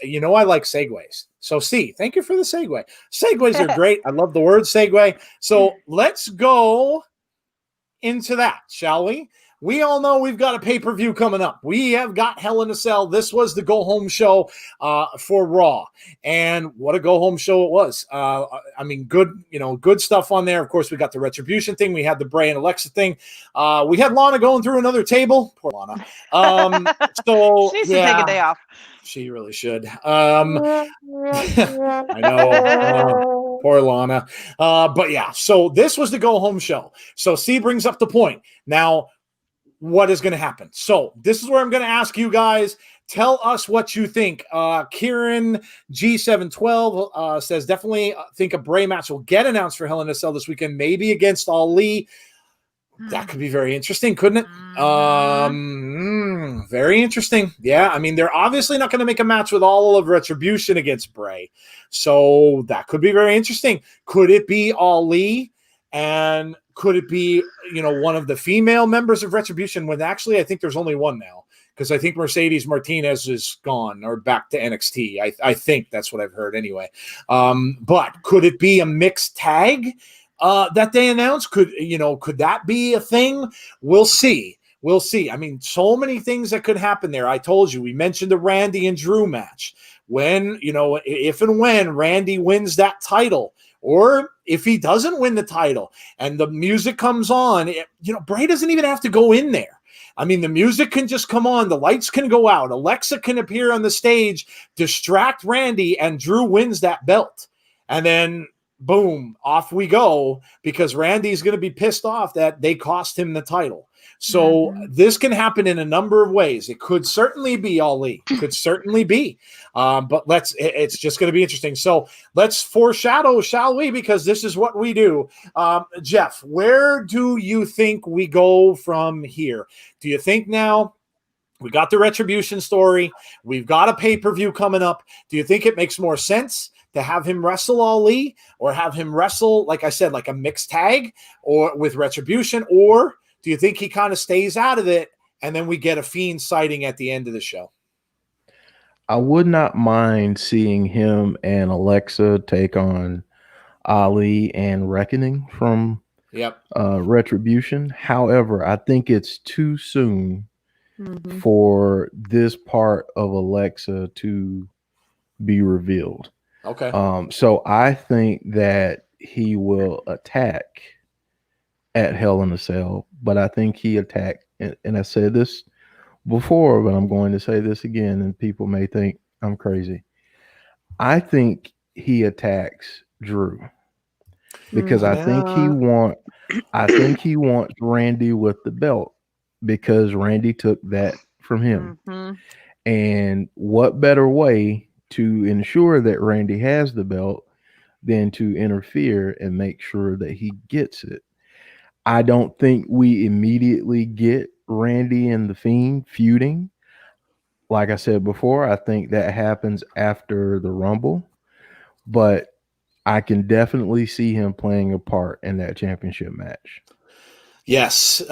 I like segues. So C, thank you for the segue. Segues are great. I love the word segue. So let's go into that, shall we? We all know we've got a pay-per-view coming up. We have got Hell in a Cell. This was the go-home show for Raw. And what a go-home show it was. Good stuff on there. Of course, we got the Retribution thing. We had the Bray and Alexa thing. We had Lana going through another table. Poor Lana. She needs to take a day off. She really should. I know. Poor Lana. But yeah, so this was the go-home show. So C brings up the point. Now, what is going to happen? So this is where I'm going to ask you guys. Tell us what you think. Kieran G712 says, definitely think a Bray match will get announced for Hell in a Cell this weekend, maybe against Ali. That could be very interesting, couldn't it? Very interesting. Yeah, I mean, they're obviously not going to make a match with all of Retribution against Bray. So that could be very interesting. Could it be Ali? And could it be, one of the female members of Retribution, when actually I think there's only one now, because I think Mercedes Martinez is gone or back to NXT. I think that's what I've heard anyway. But could it be a mixed tag that they announced? Could that be a thing? We'll see. We'll see. I mean, so many things that could happen there. I told you, we mentioned the Randy and Drew match. When, if and when Randy wins that title, or if he doesn't win the title and the music comes on, Bray doesn't even have to go in there. I mean, the music can just come on. The lights can go out. Alexa can appear on the stage, distract Randy, and Drew wins that belt. And then, boom, off we go, because Randy's going to be pissed off that they cost him the title. So this can happen in a number of ways. It could certainly be Ali. It could certainly be. But it's just going to be interesting. So let's foreshadow, shall we? Because this is what we do. Jeff, where do you think we go from here? Do you think now we got the Retribution story? We've got a pay-per-view coming up. Do you think it makes more sense to have him wrestle Ali, or have him wrestle, like I said, like a mixed tag or with Retribution? Or do you think he kind of stays out of it and then we get a Fiend sighting at the end of the show? I would not mind seeing him and Alexa take on Ali and Reckoning from Retribution. However, I think it's too soon for this part of Alexa to be revealed. Okay. So I think that he will attack at Hell in a Cell, but I think he attacked, and I said this before, but I'm going to say this again, and people may think I'm crazy. I think he attacks Drew because I think he wants Randy with the belt, because Randy took that from him. And what better way to ensure that Randy has the belt than to interfere and make sure that he gets it. I don't think we immediately get Randy and the Fiend feuding. Like I said before, I think that happens after the Rumble, but I can definitely see him playing a part in that championship match. Yes.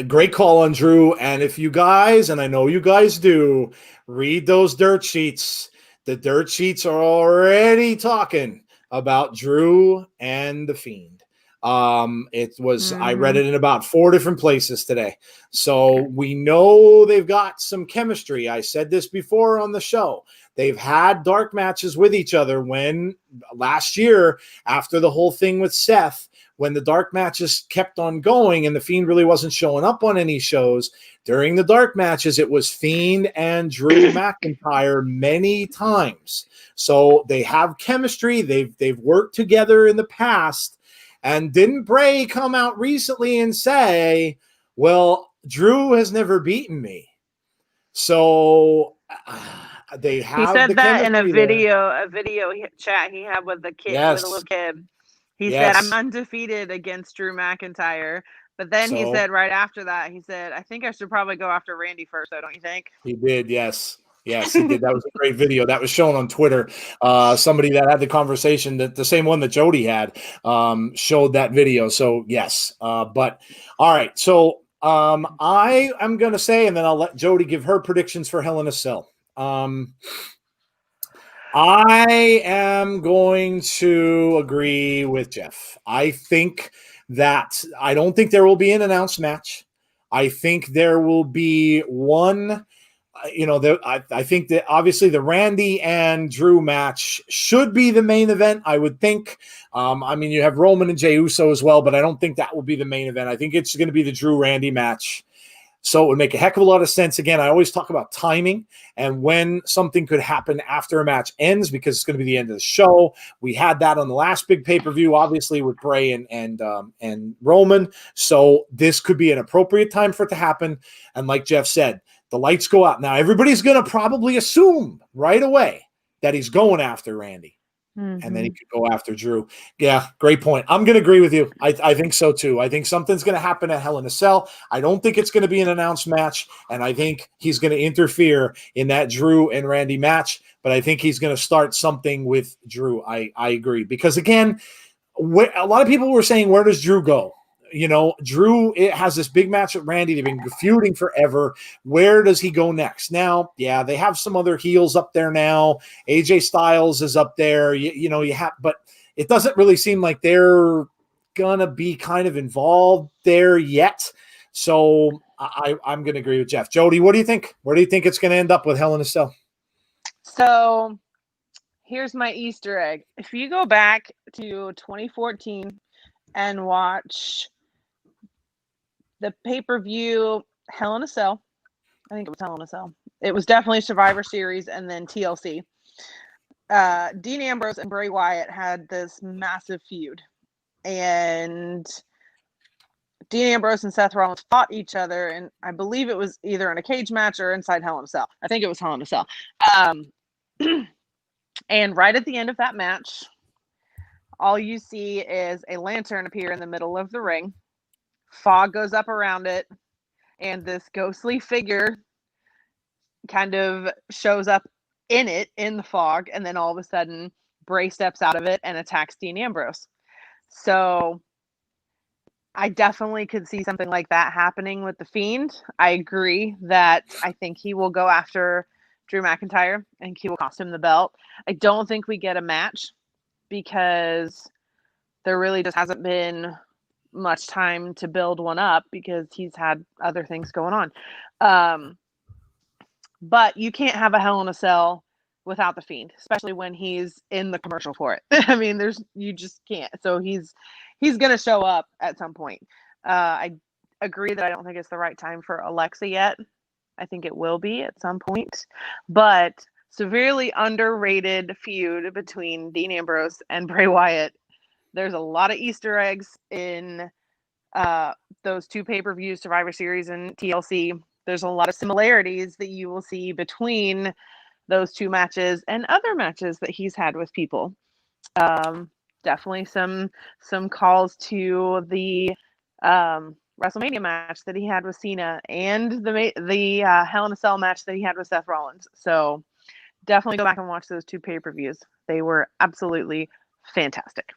Great call on Drew. And if you guys, and I know you guys do, read those dirt sheets, the dirt sheets are already talking about Drew and the Fiend. I read it in about 4 different places today. So we know they've got some chemistry. I said this before on the show. They've had dark matches with each other when last year, after the whole thing with Seth, when the dark matches kept on going and the Fiend really wasn't showing up on any shows, during the dark matches, it was Fiend and Drew McIntyre many times. So they have chemistry. They've worked together in the past. And didn't Bray come out recently and say, well, Drew has never beaten me? So they have He said the that in a chemistry there. video chat he had with the kid, Yes. with a little kid. He Yes. said, I'm undefeated against Drew McIntyre. But then he So- said right after that, he said, I think I should probably go after Randy first, though, don't you think? He did, yes. Yes, he did. That was a great video. That was shown on Twitter. Somebody that had the conversation, that the same one that Jodie had, showed that video. So, yes. But, all right. So, I am going to say, and then I'll let Jodie give her predictions for Hell in a Cell. I am going to agree with Jeff. I don't think there will be an announced match. I think there will be one. I think that obviously the Randy and Drew match should be the main event, I would think. You have Roman and Jey Uso as well, but I don't think that will be the main event. I think it's going to be the Drew-Randy match. So it would make a heck of a lot of sense. Again, I always talk about timing and when something could happen after a match ends, because it's going to be the end of the show. We had that on the last big pay-per-view, obviously, with Bray and Roman. So this could be an appropriate time for it to happen. And like Jeff said, the lights go out. Now, everybody's going to probably assume right away that he's going after Randy. Mm-hmm. And then he could go after Drew. Yeah, great point. I'm going to agree with you. I think so, too. I think something's going to happen at Hell in a Cell. I don't think it's going to be an announced match, and I think he's going to interfere in that Drew and Randy match, but I think he's going to start something with Drew. I agree. Because, again, a lot of people were saying, where does Drew go? Drew has this big match with Randy. They've been feuding forever. Where does he go next? Now, yeah, they have some other heels up there now. AJ Styles is up there. But it doesn't really seem like they're gonna be kind of involved there yet. So I'm gonna agree with Jeff. Jodie, what do you think? Where do you think it's gonna end up with Hell in a Cell? So here's my Easter egg. If you go back to 2014 and watch the pay-per-view Hell in a Cell. I think it was Hell in a Cell. It was definitely Survivor Series and then TLC. Dean Ambrose and Bray Wyatt had this massive feud. And Dean Ambrose and Seth Rollins fought each other, and I believe it was either in a cage match or inside Hell in a Cell. I think it was Hell in a Cell. And right at the end of that match, all you see is a lantern appear in the middle of the ring. Fog goes up around it, and this ghostly figure kind of shows up in the fog, and then all of a sudden, Bray steps out of it and attacks Dean Ambrose. So I definitely could see something like that happening with the Fiend. I agree that I think he will go after Drew McIntyre, and he will cost him the belt. I don't think we get a match, because there really just hasn't been much time to build one up, because he's had other things going on. But you can't have a Hell in a Cell without the Fiend, especially when he's in the commercial for it. I mean, you just can't. So he's going to show up at some point. I agree that I don't think it's the right time for Alexa yet. I think it will be at some point. But severely underrated feud between Dean Ambrose and Bray Wyatt. There's a lot of Easter eggs in those two pay-per-views, Survivor Series and TLC. There's a lot of similarities that you will see between those two matches and other matches that he's had with people. definitely some calls to the WrestleMania match that he had with Cena and the Hell in a Cell match that he had with Seth Rollins. So definitely go back and watch those 2 pay-per-views. They were absolutely fantastic.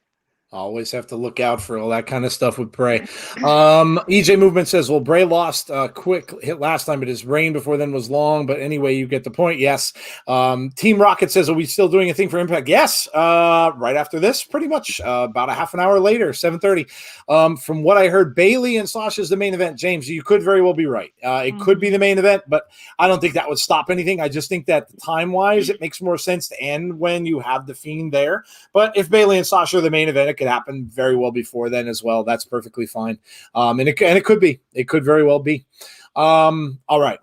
Always have to look out for all that kind of stuff with Bray. EJ Movement says, well, Bray lost quick hit last time, but his reign before then was long. But anyway, you get the point. Yes. Team Rocket says, are we still doing a thing for Impact? Yes. Right after this, pretty much about a half an hour later, 7:30. From what I heard, Bayley and Sasha is the main event. James, you could very well be right. It could be the main event, but I don't think that would stop anything. I just think that time-wise, it makes more sense to end when you have the Fiend there. But if Bayley and Sasha are the main event, it could happen very well before then as well. That's perfectly fine. And it could be. It could very well be. All right.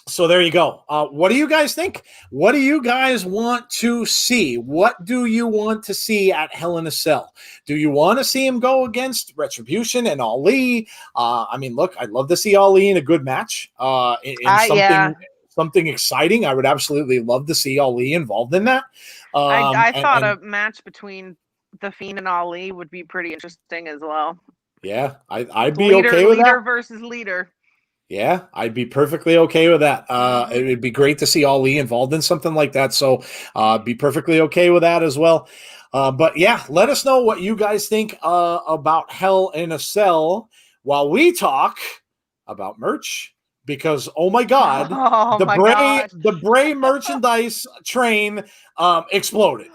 So there you go. What do you guys think? What do you guys want to see? What do you want to see at Hell in a Cell? Do you want to see him go against Retribution and Ali? I mean, look, I'd love to see Ali in a good match. Something exciting. I would absolutely love to see Ali involved in that. I thought a match between the Fiend and Ali would be pretty interesting as well. Yeah, I'd be okay with that. Leader versus leader. Yeah, I'd be perfectly okay with that. It would be great to see Ali involved in something like that. So be perfectly okay with that as well. But yeah, let us know what you guys think about Hell in a Cell while we talk about merch. Because oh my god, the Bray merchandise train exploded.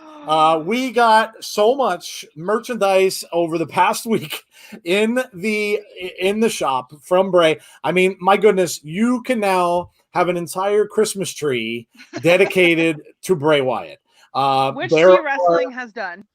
We got so much merchandise over the past week in the shop from Bray. I mean, my goodness, you can now have an entire Christmas tree dedicated to Bray Wyatt, which Wrestling has done.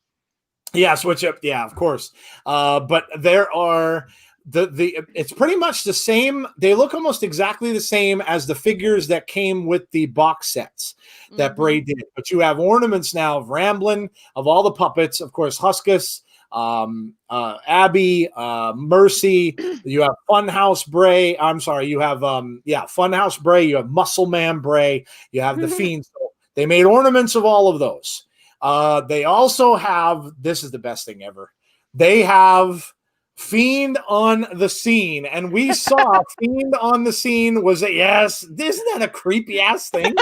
Yes, of course. But there are. It's pretty much the same. They look almost exactly the same as the figures that came with the box sets that Bray did. But you have ornaments now of Ramblin', of all the puppets, of course, Huskus, Abby, Mercy. You have Funhouse Bray. I'm sorry, you have Funhouse Bray. You have Muscle Man Bray. You have the Fiend. So they made ornaments of all of those. They also have. This is the best thing ever. They have Fiend on the Scene, and we saw Fiend on the Scene was yes. Isn't that a creepy ass thing?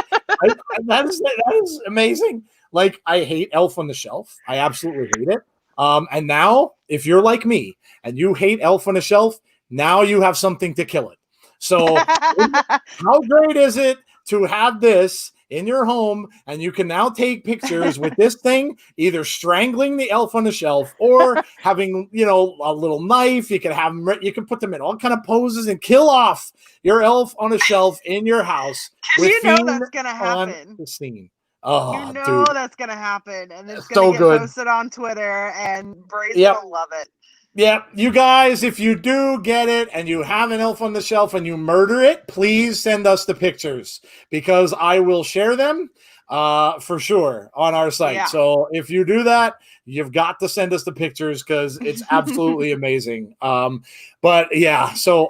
That is amazing. Like, I hate Elf on the Shelf. I absolutely hate it. And now, if you're like me and you hate Elf on the Shelf, now you have something to kill it. So, how great is it to have this in your home, and you can now take pictures with this thing, either strangling the elf on the shelf or having, a little knife. You can put them in all kind of poses and kill off your elf on a shelf in your house. You know that's gonna happen. The scene. Oh, dude. That's gonna happen, and it's gonna get posted on Twitter, and Bray's gonna love it. Yeah, you guys, if you do get it and you have an elf on the shelf and you murder it, please send us the pictures, because I will share them for sure on our site. Yeah. So if you do that, you've got to send us the pictures, because it's absolutely amazing. But yeah, so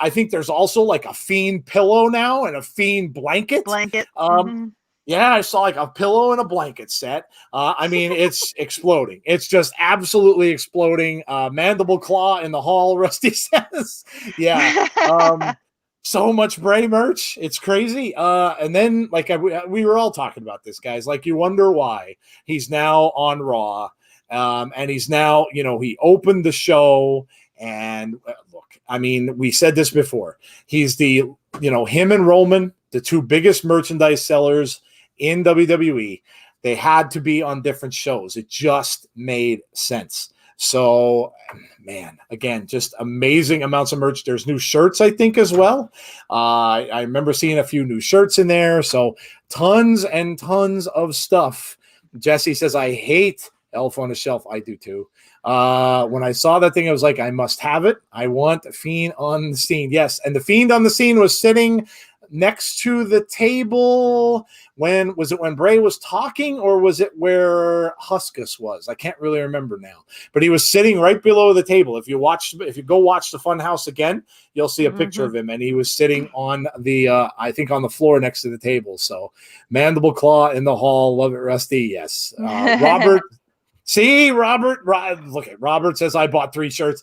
I think there's also like a Fiend pillow now and a Fiend blanket. Yeah, I saw like a pillow and a blanket set. I mean, it's exploding. It's just absolutely exploding. Mandible Claw in the hall, Rusty says. Yeah. So much Bray merch. It's crazy. And then, like, we were all talking about this, guys. Like, you wonder why he's now on Raw. And he's now, he opened the show. And look, I mean, we said this before. He's him and Roman, the two biggest merchandise sellers in WWE. They had to be on different shows. It just made sense. So, man, again, just amazing amounts of merch. There's new shirts, I think, as well. I remember seeing a few new shirts in there. So tons and tons of stuff. Jesse says, I hate Elf on a Shelf. I do too. When I saw that thing, I was like, I must have it. I want the Fiend on the Scene. Yes, and the Fiend on the Scene was sitting next to the table. When Bray was talking, or was it where Huskus was? I can't really remember now, but he was sitting right below the table. If you go watch the Funhouse again, you'll see a picture of him, and he was sitting on the I think on the floor next to the table. So Mandible Claw in the hall. Love it, Rusty. Yes. Robert See, look at Robert says I bought 3 shirts.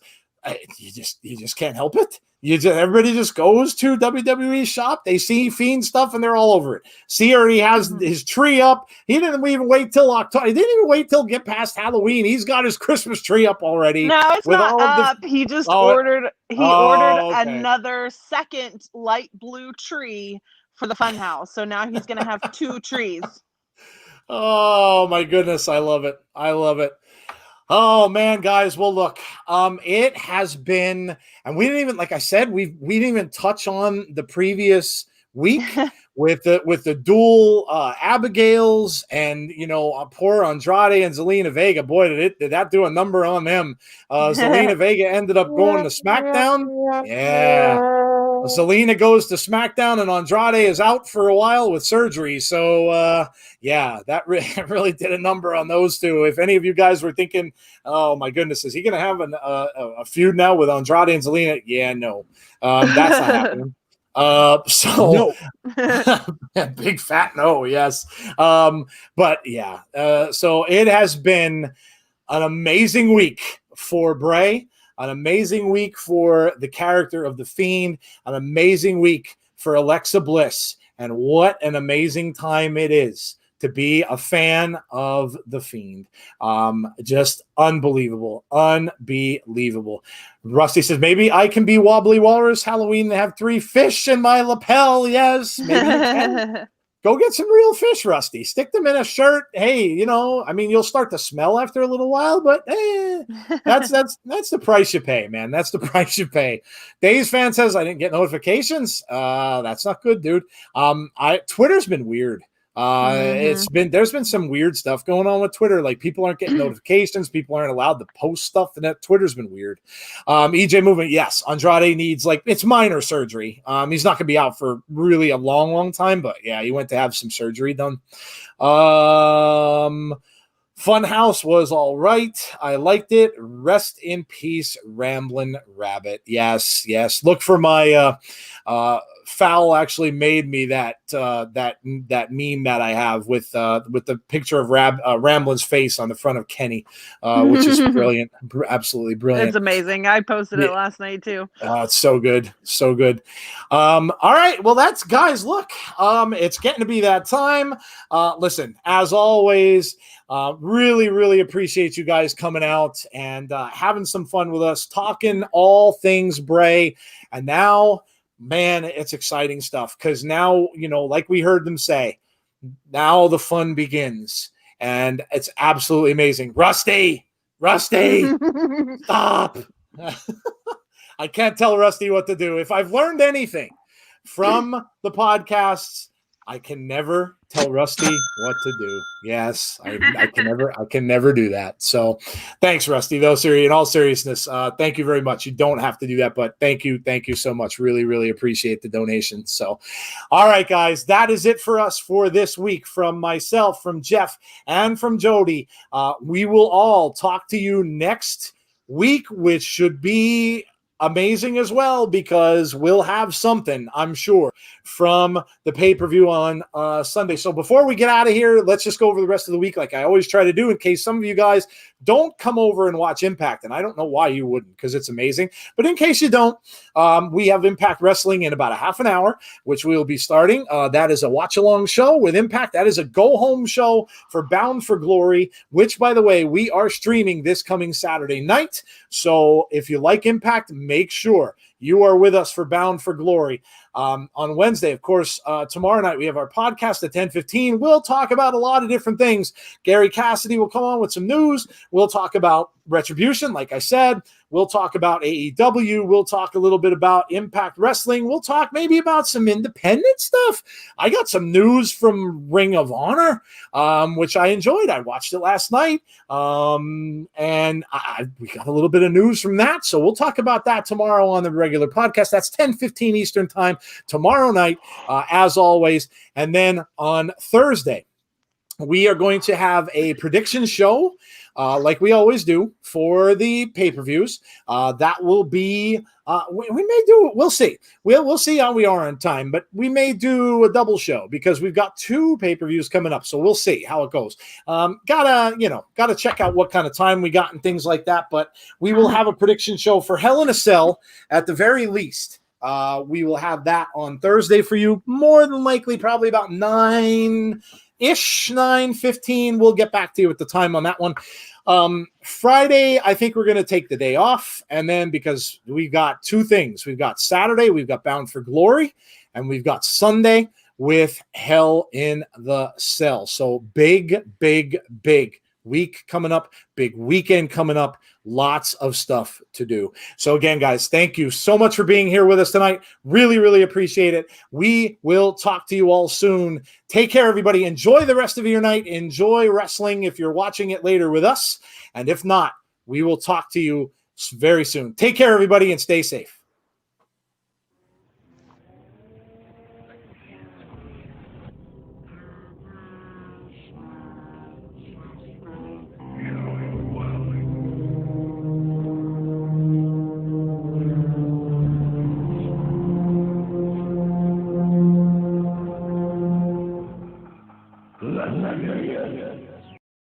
You just can't help it. Everybody just goes to WWE shop. They see Fiend stuff and they're all over it. See, already has his tree up. He didn't even wait till October. He didn't even wait till get past Halloween. He's got his Christmas tree up already. No, it's not up. He just ordered. He ordered another second light blue tree for the Funhouse. So now he's gonna have 2 trees. Oh my goodness, I love it. I love it. Oh man, guys. Well, look, it has been, and we didn't even, like I said, we didn't even touch on the previous week with the dual Abigails and poor Andrade and Zelina Vega. Boy, did that do a number on them. Zelina Vega ended up going to SmackDown. Yeah. Zelina goes to SmackDown and Andrade is out for a while with surgery. So, yeah, that really did a number on those two. If any of you guys were thinking, oh, my goodness, is he going to have a feud now with Andrade and Zelina? Yeah, no. That's not happening. So no. Big fat no, yes. But, yeah, so it has been an amazing week for Bray. An amazing week for the character of the Fiend, an amazing week for Alexa Bliss, and what an amazing time it is to be a fan of the Fiend. Just unbelievable. Rusty says, maybe I can be Wobbly Walrus Halloween and have 3 fish in my lapel. Yes, maybe you can. Go get some real fish, Rusty. Stick them in a shirt. Hey, you'll start to smell after a little while, but that's the price you pay, man. That's the price you pay. Days fan says I didn't get notifications. That's not good, dude. Twitter's been weird. There's been some weird stuff going on with Twitter. Like people aren't getting notifications. People aren't allowed to post stuff, and that Twitter's been weird. EJ Movement, yes, Andrade needs it's minor surgery. He's not going to be out for really a long, long time, but yeah, he went to have some surgery done. Funhouse was all right. I liked it. Rest in peace, Ramblin' Rabbit. Yes. Look for my Fowl actually made me that meme that I have with the picture of Ramblin's face on the front of Kenny, which is brilliant, absolutely brilliant. It's amazing. I posted it last night too. It's so good, so good. All right, well, that's guys. Look, it's getting to be that time. Listen, as always. Really, really appreciate you guys coming out and having some fun with us, talking all things Bray. And now, man, it's exciting stuff because now, like we heard them say, now the fun begins. And it's absolutely amazing. Rusty, stop. I can't tell Rusty what to do. If I've learned anything from the podcasts, I can never tell Rusty what to do. Yes, I can never do that. So thanks, Rusty. Though, in all seriousness, thank you very much. You don't have to do that, but thank you so much. Really, really appreciate the donation. So, all right, guys, that is it for us for this week. From myself, from Jeff, and from Jodie, we will all talk to you next week, which should be amazing as well, because we'll have something, I'm sure, from the pay-per-view on Sunday. So before we get out of here, let's just go over the rest of the week like I always try to do, in case some of you guys don't come over and watch Impact. And I don't know why you wouldn't, because it's amazing. But in case you don't, we have Impact Wrestling in about a half an hour, which we'll be starting. That is a watch-along show with Impact. That is a go-home show for Bound for Glory, which, by the way, we are streaming this coming Saturday night. So if you like Impact, make sure you are with us for Bound for Glory. On Wednesday, of course, tomorrow night, we have our podcast at 10:15. We'll talk about a lot of different things. Gary Cassidy will come on with some news. We'll talk about Retribution, like I said. We'll talk about AEW. We'll talk a little bit about Impact Wrestling. We'll talk maybe about some independent stuff. I got some news from Ring of Honor, which I enjoyed. I watched it last night, and we got a little bit of news from that. So we'll talk about that tomorrow on the regular podcast. That's 10:15 Eastern time tomorrow night, as always. And then on Thursday, we are going to have a prediction show like we always do for the pay-per-views. That will be we may do. We'll see. We'll see how we are on time, but we may do a double show because we've got 2 pay-per-views coming up. So we'll see how it goes. Gotta check out what kind of time we got and things like that. But we will have a prediction show for Hell in a Cell at the very least. We will have that on Thursday for you. More than likely, probably about 9-ish, 9:15. We'll get back to you at the time on that one. Friday, I think we're going to take the day off. And then because we've got 2 things, we've got Saturday, we've got Bound for Glory, and we've got Sunday with Hell in the Cell. So big week coming up, big weekend coming up, lots of stuff to do. So again, guys, thank you so much for being here with us tonight. Really appreciate it. We will talk to you all soon. Take care, everybody. Enjoy the rest of your night. Enjoy wrestling if you're watching it later with us. And if not, we will talk to you very soon. Take care, everybody, and stay safe.